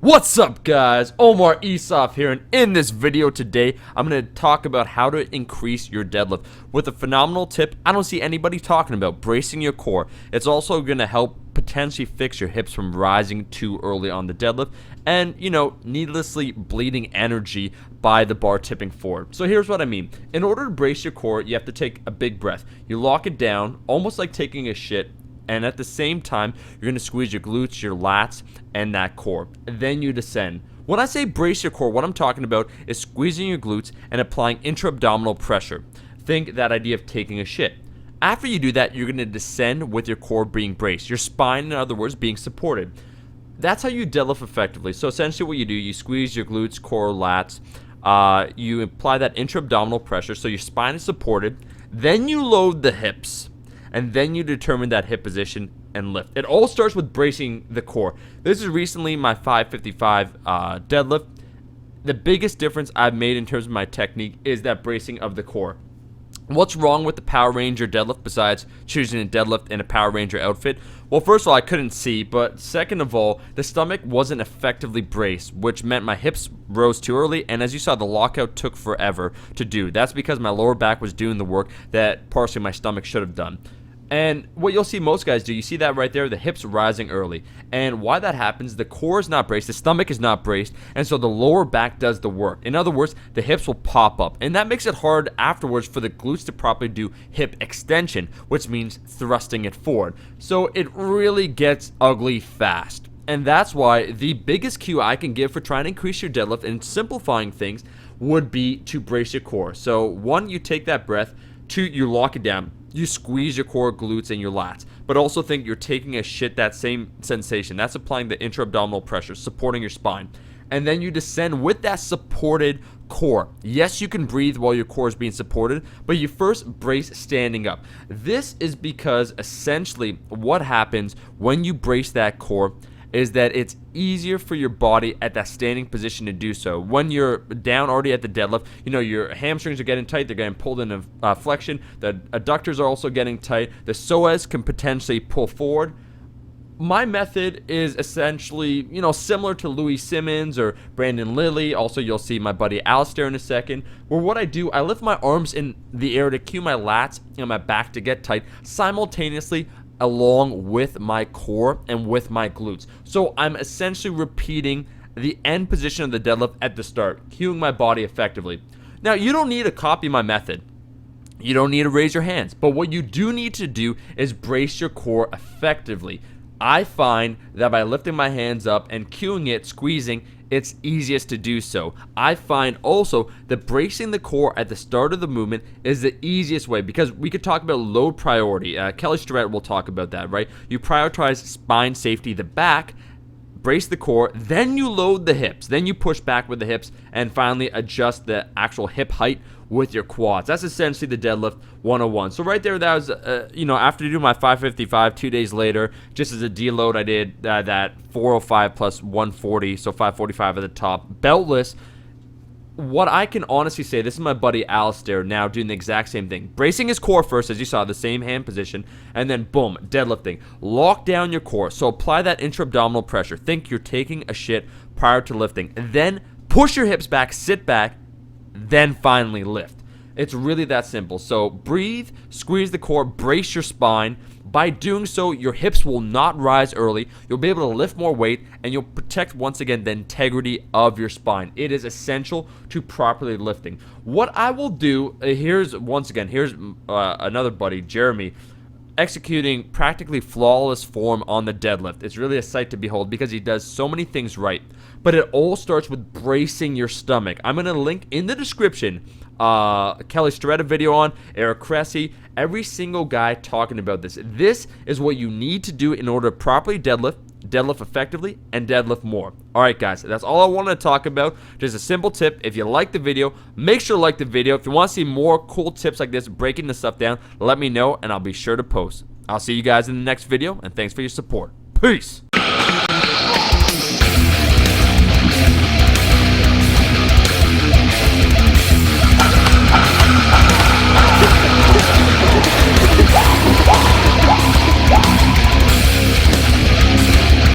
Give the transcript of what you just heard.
What's up, guys? Omar Esaf here, and in this video today I'm going to talk about how to increase your deadlift with a phenomenal tip I don't see anybody talking about: bracing your core. It's also going to help potentially fix your hips from rising too early on the deadlift and, needlessly bleeding energy by the bar tipping forward. So here's what I mean. In order to brace your core, you have to take a big breath. You lock it down, almost like taking a shit, and at the same time, you're going to squeeze your glutes, your lats, and that core. Then you descend. When I say brace your core, what I'm talking about is squeezing your glutes and applying intra-abdominal pressure. Think that idea of taking a shit. After you do that, you're going to descend with your core being braced. Your spine, in other words, being supported. That's how you deadlift effectively. So essentially what you do, you squeeze your glutes, core, lats. You apply that intra-abdominal pressure so your spine is supported. Then you load the hips. And then you determine that hip position and lift. It all starts with bracing the core. This is recently my 555 deadlift. The biggest difference I've made in terms of my technique is that bracing of the core. What's wrong with the Power Ranger deadlift besides choosing a deadlift in a Power Ranger outfit? Well, first of all, I couldn't see, but second of all, the stomach wasn't effectively braced, which meant my hips rose too early, and as you saw, the lockout took forever to do. That's because my lower back was doing the work that partially my stomach should have done. And what you'll see most guys do, you see that right there, the hips rising early. And why that happens, the core is not braced, the stomach is not braced, and so the lower back does the work. In other words, the hips will pop up. And that makes it hard afterwards for the glutes to properly do hip extension, which means thrusting it forward. So it really gets ugly fast. And that's why the biggest cue I can give for trying to increase your deadlift and simplifying things would be to brace your core. So one, you take that breath. Two, you lock it down. You squeeze your core, glutes, and your lats. But also think you're taking a shit, that same sensation. That's applying the intra-abdominal pressure, supporting your spine. And then you descend with that supported core. Yes, you can breathe while your core is being supported, but you first brace standing up. This is because essentially what happens when you brace that core is that it's easier for your body at that standing position to do so. When you're down already at the deadlift, your hamstrings are getting tight, they're getting pulled in a flexion, the adductors are also getting tight, the psoas can potentially pull forward. My method is essentially, similar to Louis Simmons or Brandon Lilly. Also, you'll see my buddy Alistair in a second, where what I do, I lift my arms in the air to cue my lats and my back to get tight simultaneously along with my core and with my glutes. So I'm essentially repeating the end position of the deadlift at the start, cueing my body effectively. Now, you don't need to copy my method. You don't need to raise your hands. But what you do need to do is brace your core effectively. I find that by lifting my hands up and cueing it, squeezing, it's easiest to do so. I find also that bracing the core at the start of the movement is the easiest way, because we could talk about load priority. Kelly Starrett will talk about that, right? You prioritize spine safety, the back, brace the core, then you load the hips, then you push back with the hips, and finally adjust the actual hip height with your quads. That's essentially the deadlift 101. So right there, that was, after doing my 555, 2 days later, just as a deload, I did that 405 plus 140, so 545 at the top, beltless. What I can honestly say, this is my buddy Alistair now doing the exact same thing. Bracing his core first, as you saw, the same hand position, and then boom, deadlifting. Lock down your core, so apply that intra-abdominal pressure. Think you're taking a shit prior to lifting. And then push your hips back, sit back, then finally lift. It's really that simple. So breathe, squeeze the core, brace your spine. By doing so, your hips will not rise early. You'll be able to lift more weight, and you'll protect, once again, the integrity of your spine. It is essential to properly lifting. What I will do, here's another buddy, Jeremy, executing practically flawless form on the deadlift. It's really a sight to behold because he does so many things right. But it all starts with bracing your stomach. I'm going to link in the description Kelly Starrett video on, Eric Cressy, every single guy talking about this. This is what you need to do in order to properly deadlift effectively, and deadlift more. Alright guys, that's all I wanted to talk about. Just a simple tip. If you like the video, make sure to like the video. If you want to see more cool tips like this, breaking this stuff down, let me know and I'll be sure to post. I'll see you guys in the next video, and thanks for your support. Peace!